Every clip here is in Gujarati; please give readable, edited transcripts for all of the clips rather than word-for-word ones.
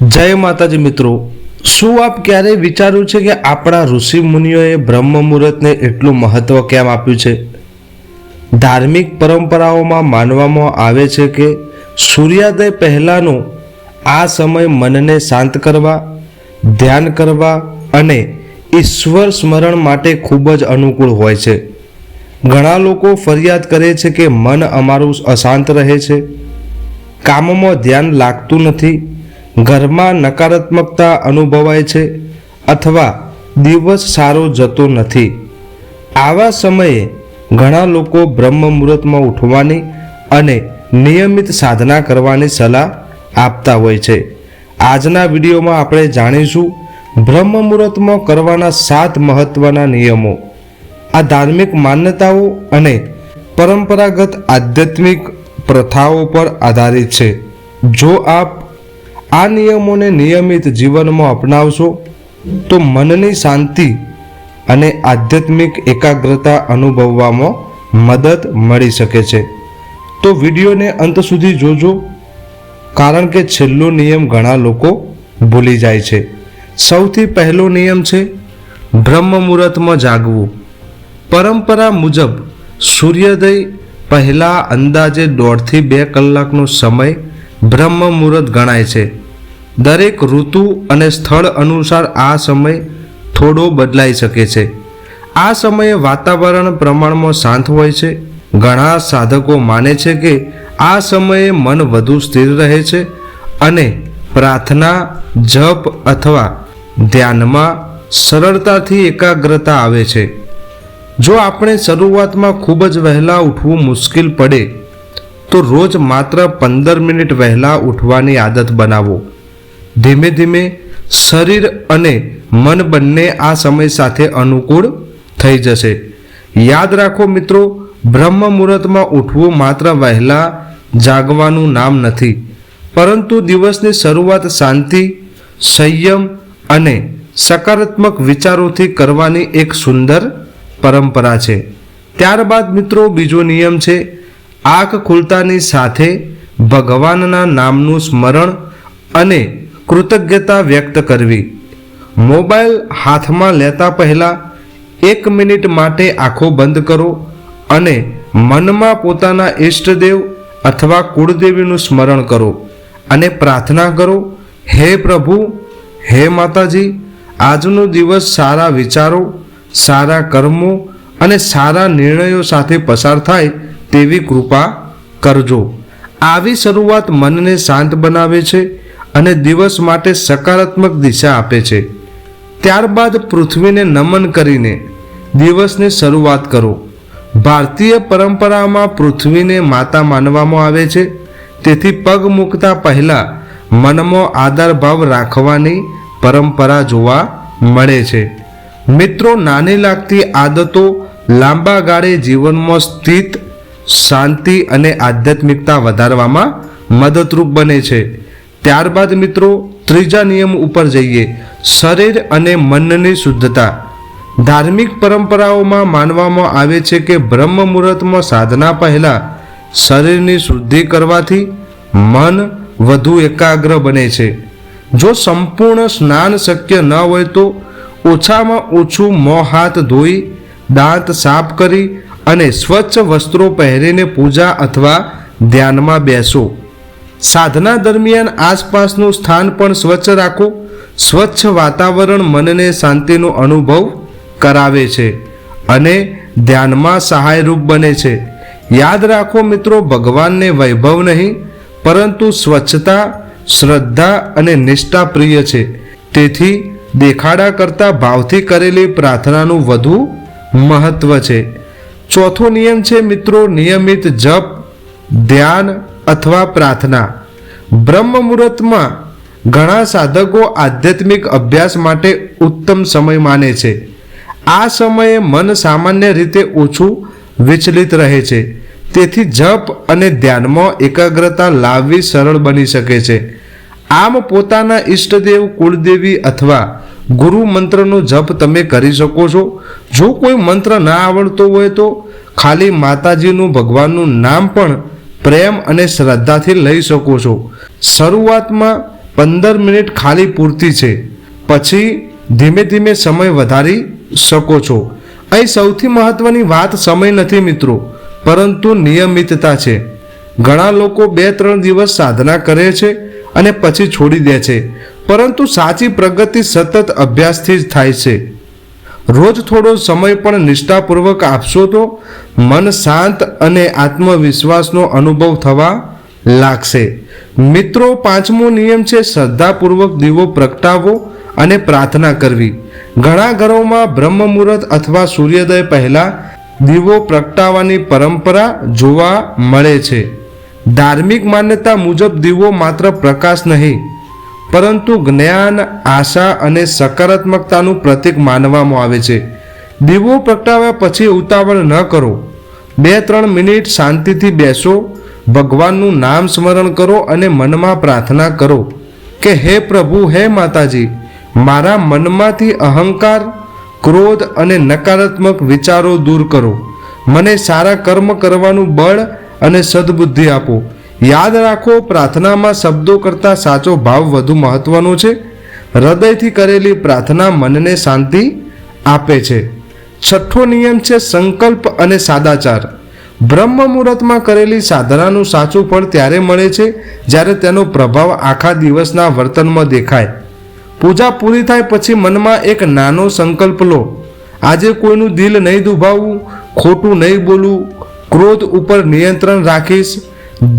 જય માતાજી મિત્રો, શું આપ ક્યારેય વિચાર્યું છે કે આપણા ઋષિ મુનિઓએ બ્રહ્મ મુહૂર્તને એટલું મહત્વ કેમ આપ્યું છે? ધાર્મિક પરંપરાઓમાં માનવામાં આવે છે કે સૂર્યોદય પહેલાંનો આ સમય મનને શાંત કરવા, ધ્યાન કરવા અને ઈશ્વર સ્મરણ માટે ખૂબ જ અનુકૂળ હોય છે. ઘણા લોકો ફરિયાદ કરે છે કે મન અમારું અશાંત રહે છે, કામમાં ધ્યાન લાગતું નથી, ઘરમાં નકારાત્મકતા અનુભવાય છે અથવા દિવસ સારો જતો નથી. આવા સમયે ઘણા લોકો બ્રહ્મ મુહૂર્તમાં ઉઠવાની અને નિયમિત સાધના કરવાની સલાહ આપતા હોય છે. આજના વિડીયોમાં આપણે જાણીશું બ્રહ્મ મુહૂર્તમાં કરવાના 7 મહત્વના નિયમો. આ ધાર્મિક માન્યતાઓ અને પરંપરાગત આધ્યાત્મિક પ્રથાઓ પર આધારિત છે. જો આપ આ નિયમોને નિયમિત જીવનમાં અપનાવશો તો મનની શાંતિ અને આધ્યાત્મિક એકાગ્રતા અનુભવવામાં મદદ મળી શકે છે. તો વિડીયોને અંત સુધી જોજો, કારણ કે છેલ્લો નિયમ ઘણા લોકો ભૂલી જાય છે. સૌથી પહેલો નિયમ છે બ્રહ્મ મુહૂર્તમાં જાગવું. પરંપરા મુજબ સૂર્યોદય પહેલાં અંદાજે 1.5 થી 2 કલાકનો સમય બ્રહ્મ મુહૂર્ત ગણાય છે. દરેક ઋતુ અને સ્થળ અનુસાર આ સમય થોડો બદલાઈ શકે છે. આ સમયે વાતાવરણ પ્રમાણમાં શાંત હોય છે. ઘણા સાધકો માને છે કે આ સમયે મન વધુ સ્થિર રહે છે અને પ્રાર્થના, જપ અથવા ધ્યાનમાં સરળતાથી એકાગ્રતા આવે છે. જો આપણે શરૂઆતમાં ખૂબ જ વહેલા ઉઠવું મુશ્કેલ પડે તો રોજ માત્ર 15 મિનિટ વહેલા ઉઠવાની આદત બનાવો. ધીમે ધીમે શરીર અને મન બંને આ સમય સાથે અનુકૂળ થઈ જશે. યાદ રાખો મિત્રો, બ્રહ્મ મુહૂર્તમાં ઉઠવું માત્ર વહેલા જાગવાનું નામ નથી, પરંતુ દિવસની શરૂઆત શાંતિ, સંયમ અને સકારાત્મક વિચારોથી કરવાની એક સુંદર પરંપરા છે. ત્યારબાદ મિત્રો બીજો નિયમ છે આંખ ખુલતાની સાથે ભગવાનના નામનું સ્મરણ અને કૃતજ્ઞતા વ્યક્ત કરવી. મોબાઈલ હાથમાં લેતા પહેલા 1 મિનિટ માટે આંખો બંધ કરો અને મનમાં પોતાના ઈષ્ટદેવ અથવા કુળદેવીનું સ્મરણ કરો અને પ્રાર્થના કરો, હે પ્રભુ, હે માતાજી, આજનો દિવસ સારા વિચારો, સારા કર્મો અને સારા નિર્ણયો સાથે પસાર થાય તેવી કૃપા કરજો. આવી શરૂઆત મનને શાંત બનાવે છે અને દિવસ માટે સકારાત્મક દિશા આપે છે. ત્યારબાદ પૃથ્વીને નમન કરીને દિવસની શરૂઆત કરો. ભારતીય પરંપરામાં પૃથ્વીને માતા માનવામાં આવે છે, તેથી પગ મૂકતા પહેલા મનમાં આદર ભાવ રાખવાની પરંપરા જોવા મળે છે. મિત્રો, નાની લાગતી આદતો લાંબા ગાળે જીવનમાં સ્થિત શાંતિ અને આધ્યાત્મિકતા વધારવામાં મદદરૂપ બને છે. ત્યારબાદ મિત્રો ત્રીજા નિયમ ઉપર જઈએ, શરીર અને મનની શુદ્ધતા. ધાર્મિક પરંપરાઓમાં માનવામાં આવે છે કે બ્રહ્મ મુહૂર્તમાં સાધના પહેલાં શરીરની શુદ્ધિ કરવાથી મન વધુ એકાગ્ર બને છે. જો સંપૂર્ણ સ્નાન શક્ય ન હોય તો ઓછામાં ઓછું મોં હાથ ધોઈ, દાંત સાફ કરી અને સ્વચ્છ વસ્ત્રો પહેરીને પૂજા અથવા ધ્યાનમાં બેસો. સાધના દરમિયાન આસપાસનું સ્થાન પણ સ્વચ્છ રાખો. સ્વચ્છ વાતાવરણ મનને શાંતિનો અનુભવ કરાવે છે અને ધ્યાનમાં સહાયરૂપ બને છે. યાદ રાખો મિત્રો, ભગવાનને વૈભવ નહીં પરંતુ સ્વચ્છતા, શ્રદ્ધા અને નિષ્ઠા પ્રિય છે. તેથી દેખાડા કરતાં ભાવથી કરેલી પ્રાર્થનાનું વધુ મહત્વ છે. ચોથો નિયમ છે મિત્રો નિયમિત જપ, ધ્યાન અથવા પ્રાર્થના. બ્રહ્મ મુહૂર્તમાં ઘણા સાધકો આધ્યાત્મિક અભ્યાસ માટે ઉત્તમ સમય માને છે. આ સમયે મન સામાન્ય રીતે ઓછું વિચલિત રહે છે, તેથી જપ અને ધ્યાનમાં એકાગ્રતા લાવવી સરળ બની શકે છે. આમ પોતાના ઈષ્ટદેવ, કુળદેવી અથવા ગુરુ મંત્રનો જપ તમે કરી શકો છો. જો કોઈ મંત્ર ના આવડતો હોય તો ખાલી માતાજીનું, ભગવાનનું નામ પણ પ્રેમ અને શ્રદ્ધાથી લઈ શકો છો. શરૂઆતમાં 15 મિનિટ ખાલી પૂરતી છે, પછી ધીમે ધીમે સમય વધારી શકો છો. અહીં સૌથી મહત્વની વાત સમય નથી મિત્રો, પરંતુ નિયમિતતા છે. ઘણા લોકો 2-3 દિવસ સાધના કરે છે અને પછી છોડી દે છે, પરંતુ સાચી પ્રગતિ સતત અભ્યાસથી જ થાય છે. રોજ થોડો સમય પણ નિષ્ઠાપૂર્વક આપશો તો મન શાંત અને આત્મવિશ્વાસનો અનુભવ થવા લાગશે. મિત્રો, 5મો નિયમ છે શ્રદ્ધાપૂર્વક દીવો પ્રગટાવવો અને પ્રાર્થના કરવી. ઘણા ઘરોમાં બ્રહ્મ મુહૂર્ત અથવા સૂર્યોદય પહેલા દીવો પ્રગટાવવાની પરંપરા જોવા મળે છે. ધાર્મિક માન્યતા મુજબ દીવો માત્ર પ્રકાશ નહીં, પરંતુ જ્ઞાન, આશા અને સકારાત્મકતાનું પ્રતીક માનવામાં આવે છે. દીવો પ્રગટાવ્યા પછી ઉતાવળ ન કરો. 2-3 મિનિટ શાંતિથી બેસો, ભગવાનનું નામ સ્મરણ કરો અને મનમાં પ્રાર્થના કરો કે હે પ્રભુ, હે માતાજી, મારા મનમાંથી અહંકાર, ક્રોધ અને નકારાત્મક વિચારો દૂર કરો. મને સારા કર્મ કરવાનું બળ અને સદબુદ્ધિ આપો. યાદ રાખો, પ્રાર્થનામાં શબ્દો કરતાં સાચો ભાવ વધુ મહત્વનો છે. હૃદયથી કરેલી પ્રાર્થના મનને શાંતિ આપે છે. 6થો નિયમ છે સંકલ્પ અને સાદાચાર. બ્રહ્મ મુહૂર્તમાં કરેલી સાધનાનું સાચું ફળ ત્યારે મળે છે જ્યારે તેનો પ્રભાવ આખા દિવસના વર્તનમાં દેખાય. પૂજા પૂરી થાય પછી મનમાં એક નાનો સંકલ્પ લો. આજે કોઈનું દિલ નહીં દુભાવવું, ખોટું નહીં બોલવું, ક્રોધ ઉપર નિયંત્રણ રાખીશ,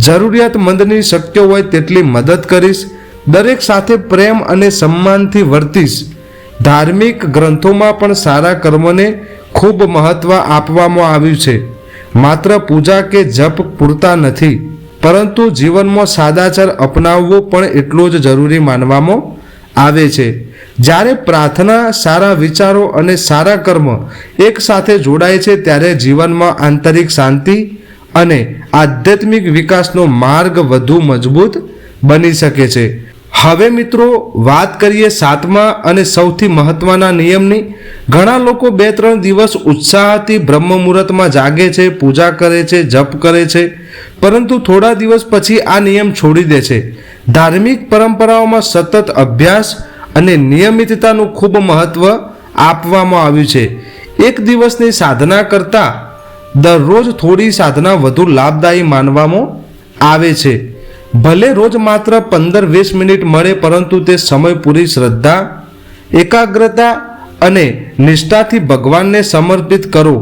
જરૂરિયાતમંદની શક્ય હોય તેટલી મદદ કરીશ, દરેક સાથે પ્રેમ અને સન્માનથી વર્તીશ. ધાર્મિક ગ્રંથોમાં પણ સારા કર્મને ખૂબ મહત્વ આપવામાં આવ્યું છે. માત્ર પૂજા કે જપ પૂરતા નથી, પરંતુ જીવનમાં સાદાચાર અપનાવવો પણ એટલો જ જરૂરી માનવામાં આવે છે. જ્યારે પ્રાર્થના, સારા વિચારો અને સારા કર્મ એક સાથે જોડાય છે ત્યારે જીવનમાં આંતરિક શાંતિ અને આધ્યાત્મિક વિકાસનો માર્ગ વધુ મજબૂત બની શકે છે. હવે મિત્રો, વાત કરીએ 7મા અને સૌથી મહત્વના નિયમની. ઘણા લોકો 2-3 દિવસ ઉત્સાહથી બ્રહ્મ મુહૂર્તમાં જાગે છે, પૂજા કરે છે, જપ કરે છે, પરંતુ થોડા દિવસ પછી આ નિયમ છોડી દે છે. ધાર્મિક પરંપરાઓમાં સતત અભ્યાસ અને નિયમિતતાનું ખૂબ મહત્વ આપવામાં આવ્યું છે. એક દિવસની સાધના કરતાં દરરોજ થોડી સાધના વધુ લાભદાયી માનવામાં આવે છે. ભલે રોજ માત્ર 15-20 મિનિટ મળે, પરંતુ તે સમય પૂરી શ્રદ્ધા, એકાગ્રતા અને નિષ્ઠાથી ભગવાનને સમર્પિત કરો.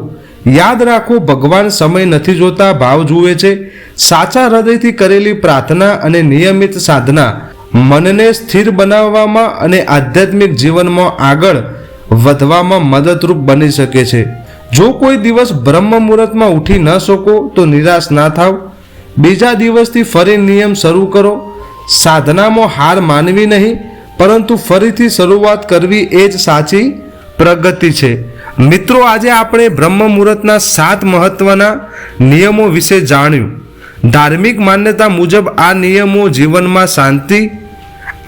યાદ રાખો, ભગવાન સમય નથી જોતા, ભાવ જુએ છે. સાચા હૃદયથી કરેલી પ્રાર્થના અને નિયમિત સાધના મનને સ્થિર બનાવવામાં અને આધ્યાત્મિક જીવનમાં આગળ વધવામાં મદદરૂપ બની શકે છે. જો કોઈ દિવસ બ્રહ્મ મુહૂર્તમાં ઉઠી ન શકો તો નિરાશ ના થાવ. બીજા દિવસથી ફરી નિયમ શરૂ કરો. સાધનામાં હાર માનવી નહીં, પરંતુ ફરીથી શરૂઆત કરવી એ જ સાચી પ્રગતિ છે. મિત્રો, આજે આપણે બ્રહ્મ મુહૂર્તના 7 મહત્વના નિયમો વિશે જાણ્યું. ધાર્મિક માન્યતા મુજબ આ નિયમો જીવનમાં શાંતિ,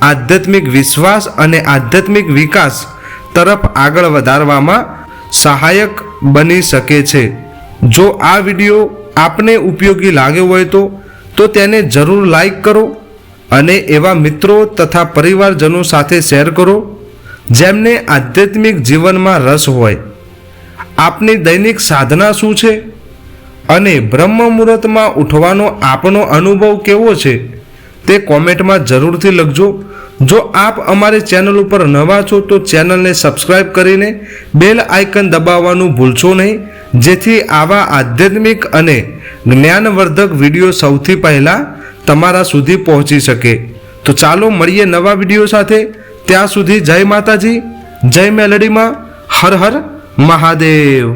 આધ્યાત્મિક વિશ્વાસ અને આધ્યાત્મિક વિકાસ તરફ આગળ વધારવામાં સહાયક બની શકે છે. જો આ વિડીયો આપને ઉપયોગી લાગ્યો હોય તો તેને જરૂર લાઈક કરો અને એવા મિત્રો તથા પરિવારજનો સાથે શેર કરો જેમને આધ્યાત્મિક જીવનમાં રસ હોય. આપની દૈનિક સાધના શું છે અને બ્રહ્મ મુહૂર્તમાં ઉઠવાનો આપનો અનુભવ કેવો છે તે કોમેન્ટમાં જરૂરથી લખજો. જો આપ અમારી ચેનલ ઉપર નવા છો તો ચેનલને સબસ્ક્રાઈબ કરીને બેલ આઇકન દબાવવાનું ભૂલશો નહીં, જેથી આવા આધ્યાત્મિક અને જ્ઞાનવર્ધક વિડીયો સૌથી પહેલાં તમારા સુધી પહોંચી શકે. તો ચાલો મળીએ નવા વિડીયો સાથે. ત્યાં સુધી જય માતાજી, જય મેલડીમાં, હર હર મહાદેવ.